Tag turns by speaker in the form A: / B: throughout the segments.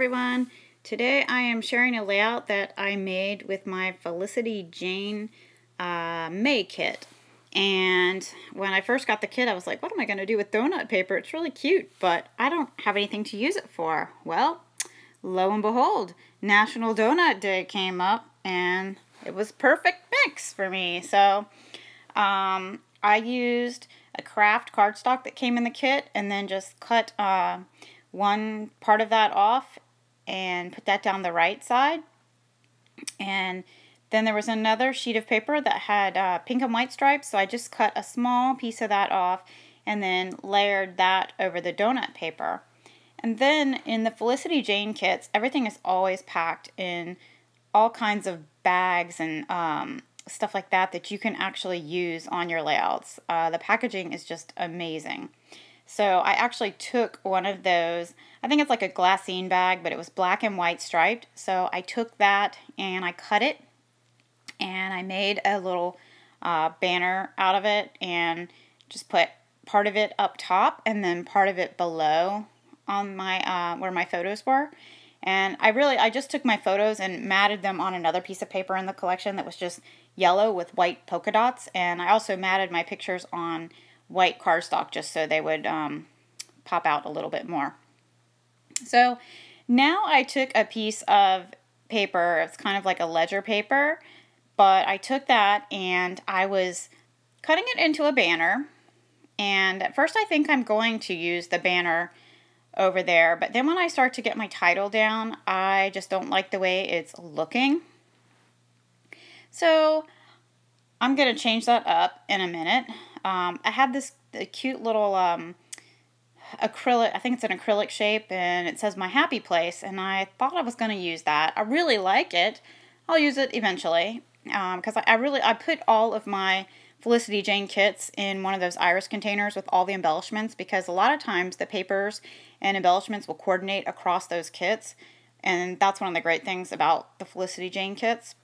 A: everyone. Today I am sharing a layout that I made with my Felicity Jane May kit. And when I first got the kit, I was like, what am I going to do with donut paper? It's really cute, but I don't have anything to use it for. Well, lo and behold, National Donut Day came up, and it was perfect mix for me. So I used a craft cardstock that came in the kit, and then just cut one part of that off and put that down the right side. And then there was another sheet of paper that had pink and white stripes, so I just cut a small piece of that off and then layered that over the donut paper. And then in the Felicity Jane kits, everything is always packed in all kinds of bags and stuff like that that you can actually use on your layouts. The packaging is just amazing. So I actually took one of those, I think it's like a glassine bag, but it was black and white striped. So I took that and I cut it and I made a little banner out of it and just put part of it up top and then part of it below on my where my photos were. And I just took my photos and matted them on another piece of paper in the collection that was just yellow with white polka dots. And I also matted my pictures on white cardstock just so they would pop out a little bit more. So now I took a piece of paper, it's kind of like a ledger paper, but I took that and I was cutting it into a banner. And at first I think I'm going to use the banner over there, but then when I start to get my title down, I just don't like the way it's looking. So I'm going to change that up in a minute. I had this cute little acrylic, I think it's an acrylic shape, and it says My Happy Place, and I thought I was going to use that. I really like it. I'll use it eventually, because I put all of my Felicity Jane kits in one of those iris containers with all the embellishments, because a lot of times the papers and embellishments will coordinate across those kits, and that's one of the great things about the Felicity Jane kits.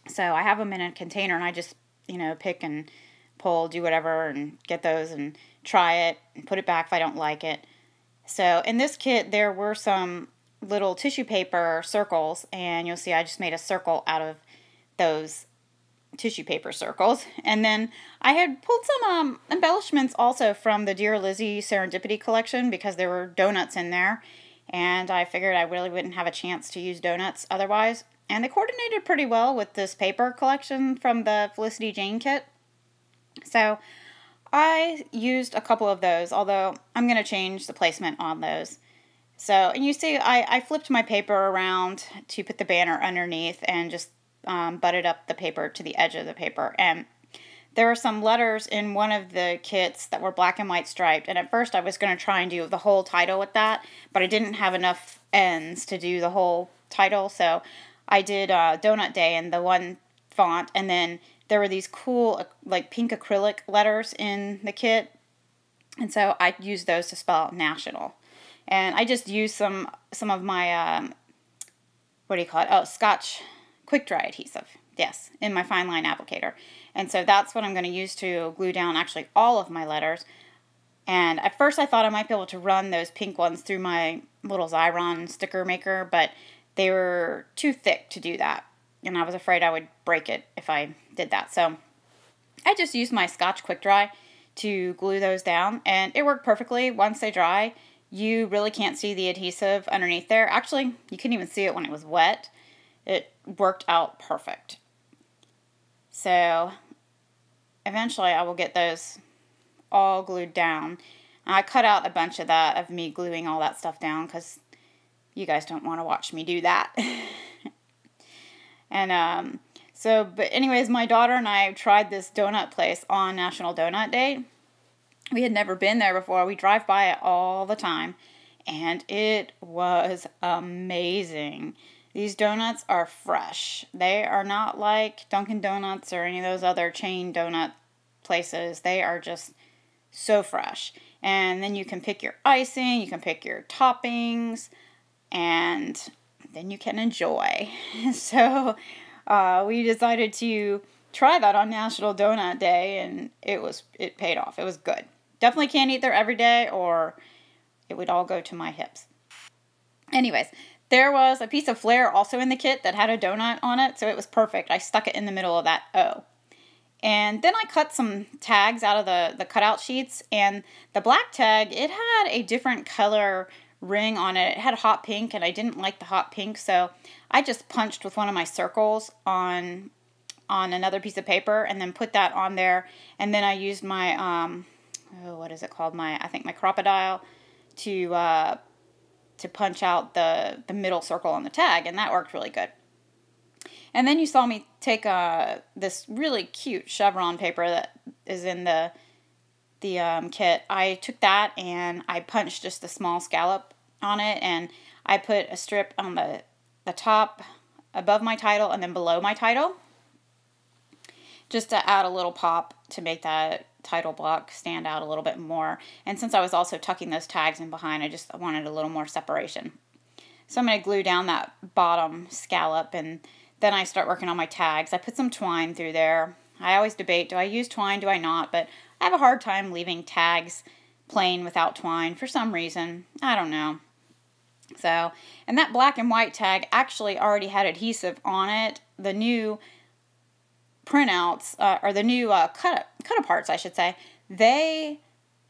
A: So I have them in a container, and I just, pick and pull, do whatever, and get those and try it and put it back if I don't like it. So in this kit there were some little tissue paper circles, and you'll see I just made a circle out of those tissue paper circles. And then I had pulled some embellishments also from the Dear Lizzie Serendipity collection, because there were donuts in there, and I figured I really wouldn't have a chance to use donuts otherwise. And they coordinated pretty well with this paper collection from the Felicity Jane kit. So I used a couple of those, although I'm going to change the placement on those. So, and you see I flipped my paper around to put the banner underneath and just butted up the paper to the edge of the paper. And there were some letters in one of the kits that were black and white striped, and at first I was going to try and do the whole title with that, but I didn't have enough ends to do the whole title, so I did Donut Day in the one font, and then there were these cool like pink acrylic letters in the kit, and so I used those to spell out National. And I just used some of my what do you call it? Oh, Scotch quick dry adhesive. Yes, in my fine line applicator. And so that's what I'm going to use to glue down actually all of my letters. And at first I thought I might be able to run those pink ones through my little Xyron sticker maker, but they were too thick to do that, and I was afraid I would break it if I did that. So I just used my Scotch Quick Dry to glue those down, and it worked perfectly. Once they dry, you really can't see the adhesive underneath there. Actually, you couldn't even see it when it was wet. It worked out perfect. So eventually I will get those all glued down. I cut out a bunch of that, of me gluing all that stuff down, because you guys don't want to watch me do that. And but anyways, my daughter and I tried this donut place on National Donut Day. We had never been there before. We drive by it all the time, and it was amazing. These donuts are fresh. They are not like Dunkin' Donuts or any of those other chain donut places. They are just so fresh. And then you can pick your icing, you can pick your toppings, and then you can enjoy. So we decided to try that on National Donut Day, and it paid off. It was good. Definitely can't eat there every day, or it would all go to my hips. Anyways, There was a piece of flair also in the kit that had a donut on it, so it was perfect. I stuck it in the middle of that O. And then I cut some tags out of the cutout sheets, and the black tag, it had a different color ring on it. It had hot pink, and I didn't like the hot pink, so I just punched with one of my circles on another piece of paper and then put that on there. And then I used my, what is it called? I think my Crocodile to punch out the middle circle on the tag, and that worked really good. And then you saw me take this really cute chevron paper that is in the kit. I took that and I punched just a small scallop on it, and I put a strip on the top above my title and then below my title, just to add a little pop to make that title block stand out a little bit more. And since I was also tucking those tags in behind, I wanted a little more separation. So I'm going to glue down that bottom scallop, and then I start working on my tags. I put some twine through there. I always debate, do I use twine, do I not? But I have a hard time leaving tags plain without twine for some reason. I don't know. So, and that black and white tag actually already had adhesive on it. The new printouts, or the new cut-aparts, I should say, they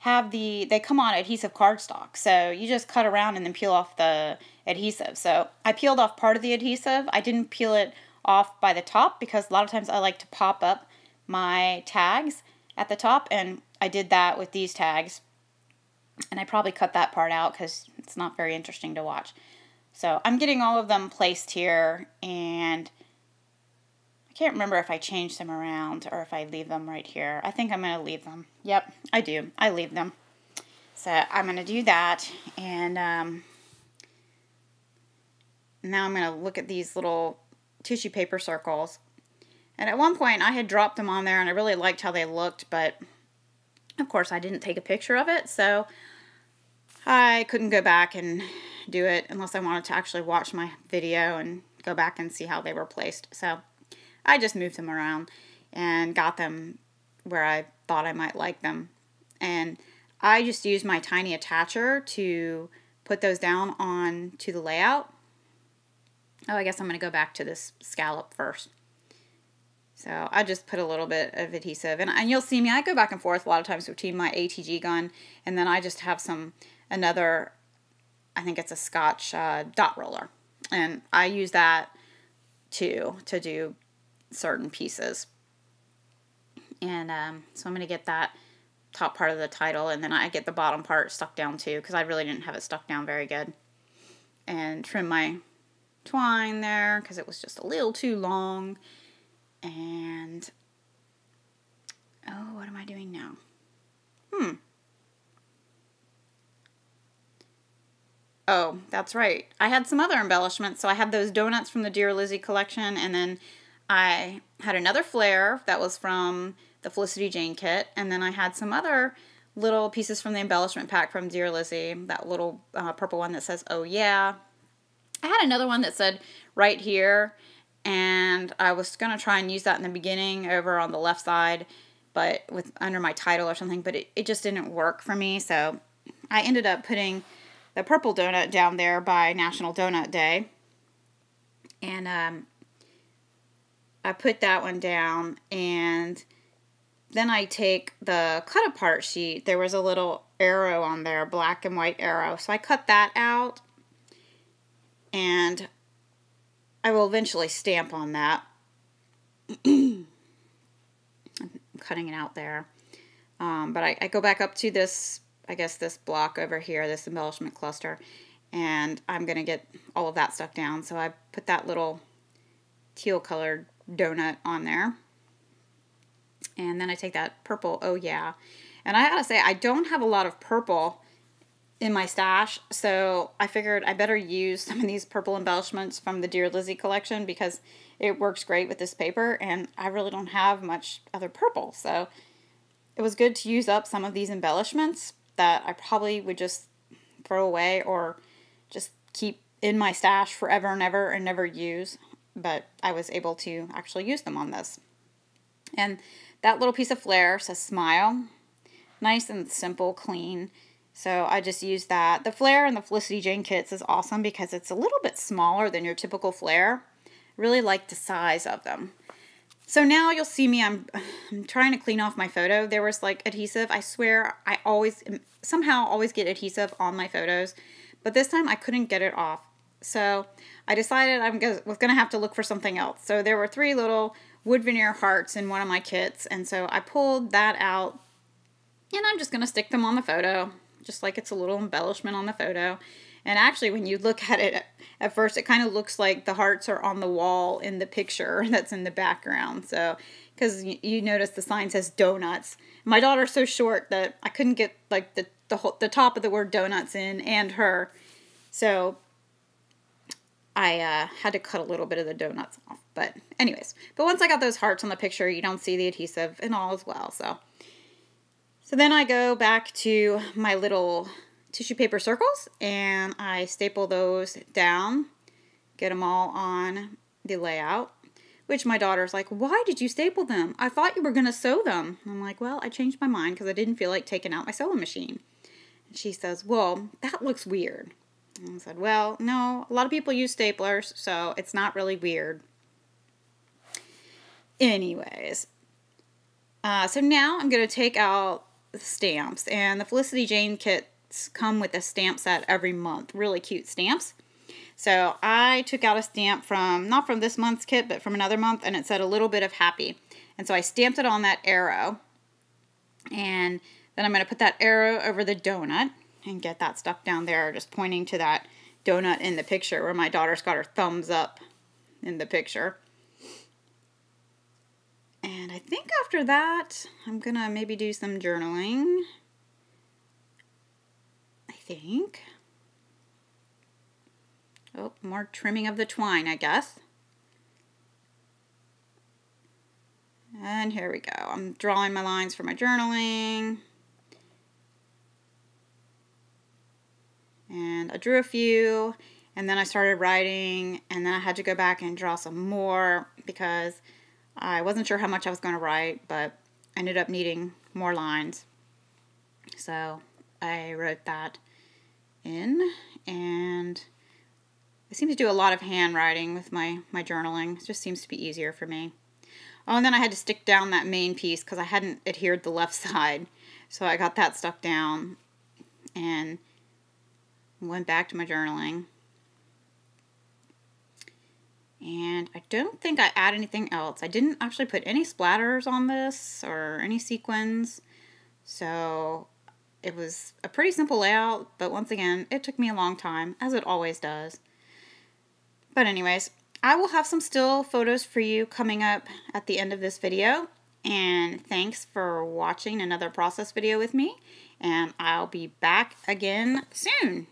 A: come on adhesive cardstock. So you just cut around and then peel off the adhesive. So I peeled off part of the adhesive. I didn't peel it off by the top because a lot of times I like to pop up my tags at the top, and I did that with these tags. And I probably cut that part out because it's not very interesting to watch. So I'm getting all of them placed here, and I can't remember if I change them around or if I leave them right here. I think I'm going to leave them. Yep, I do. I leave them. So I'm going to do that, and now I'm going to look at these little tissue paper circles. And at one point I had dropped them on there and I really liked how they looked, but of course I didn't take a picture of it, so I couldn't go back and do it unless I wanted to actually watch my video and go back and see how they were placed. So I just moved them around and got them where I thought I might like them. And I just used my tiny attacher to put those down on to the layout. Oh, I guess I'm going to go back to this scallop first. So I just put a little bit of adhesive, and you'll see me, I go back and forth a lot of times between my ATG gun, and then I just have another, I think it's a Scotch dot roller, and I use that too to do certain pieces. And so I'm going to get that top part of the title, and then I get the bottom part stuck down too, because I really didn't have it stuck down very good. And trim my twine there, because it was just a little too long. And, oh, what am I doing now? Oh, that's right. I had some other embellishments. So I had those donuts from the Dear Lizzie collection, and then I had another flare that was from the Felicity Jane kit, and then I had some other little pieces from the embellishment pack from Dear Lizzie, that little purple one that says, "Oh yeah." I had another one that said, "Right here," and I was going to try and use that in the beginning over on the left side, but under my title or something, but it just didn't work for me, so I ended up putting the purple donut down there by National Donut Day, and I put that one down, and then I take the cut-apart sheet. There was a little arrow on there, black and white arrow, so I cut that out, and I will eventually stamp on that. I'm cutting it out there. But I go back up to this, I guess this block over here, this embellishment cluster, and I'm going to get all of that stuck down. So I put that little teal colored donut on there. And then I take that purple, "Oh yeah." And I gotta say, I don't have a lot of purple in my stash, so I figured I better use some of these purple embellishments from the Dear Lizzie collection because it works great with this paper, and I really don't have much other purple, so it was good to use up some of these embellishments that I probably would just throw away or just keep in my stash forever and ever and never use, but I was able to actually use them on this. And that little piece of flair says "Smile." Nice and simple, clean. So I just used that. The flare in the Felicity Jane kits is awesome because it's a little bit smaller than your typical flare. Really like the size of them. So now you'll see me, I'm trying to clean off my photo. There was like adhesive. I swear I somehow always get adhesive on my photos, but this time I couldn't get it off. So I decided I was going to have to look for something else. So there were 3 little wood veneer hearts in one of my kits, and so I pulled that out, and I'm just going to stick them on the photo, just like it's a little embellishment on the photo. And actually, when you look at it at first, it kind of looks like the hearts are on the wall in the picture that's in the background. So, because you notice the sign says donuts. My daughter's so short that I couldn't get like the top of the word donuts in and her. So I had to cut a little bit of the donuts off. But anyways, but once I got those hearts on the picture, you don't see the adhesive and all as well. So then I go back to my little tissue paper circles and I staple those down, get them all on the layout, which my daughter's like, why did you staple them? I thought you were going to sew them. I'm like, well, I changed my mind because I didn't feel like taking out my sewing machine. And she says, well, that looks weird. And I said, well, no, a lot of people use staplers, so it's not really weird. Anyways, so now I'm going to take out the stamps, and the Felicity Jane kits come with a stamp set every month. Really cute stamps. So I took out a stamp from, not from this month's kit, but from another month, and it said a little bit of happy. And so I stamped it on that arrow. And then I'm going to put that arrow over the donut and get that stuck down there, just pointing to that donut in the picture where my daughter's got her thumbs up in the picture. And I think after that, I'm going to maybe do some journaling. I think. Oh, more trimming of the twine, I guess. And here we go. I'm drawing my lines for my journaling. And I drew a few, and then I started writing, and then I had to go back and draw some more because I wasn't sure how much I was going to write, but I ended up needing more lines. So I wrote that in, and I seem to do a lot of handwriting with my journaling. It just seems to be easier for me. Oh, and then I had to stick down that main piece because I hadn't adhered the left side. So I got that stuck down and went back to my journaling. And I don't think I add anything else. I didn't actually put any splatters on this or any sequins. So it was a pretty simple layout, but once again, it took me a long time, as it always does. But anyways, I will have some still photos for you coming up at the end of this video. And thanks for watching another process video with me. And I'll be back again soon.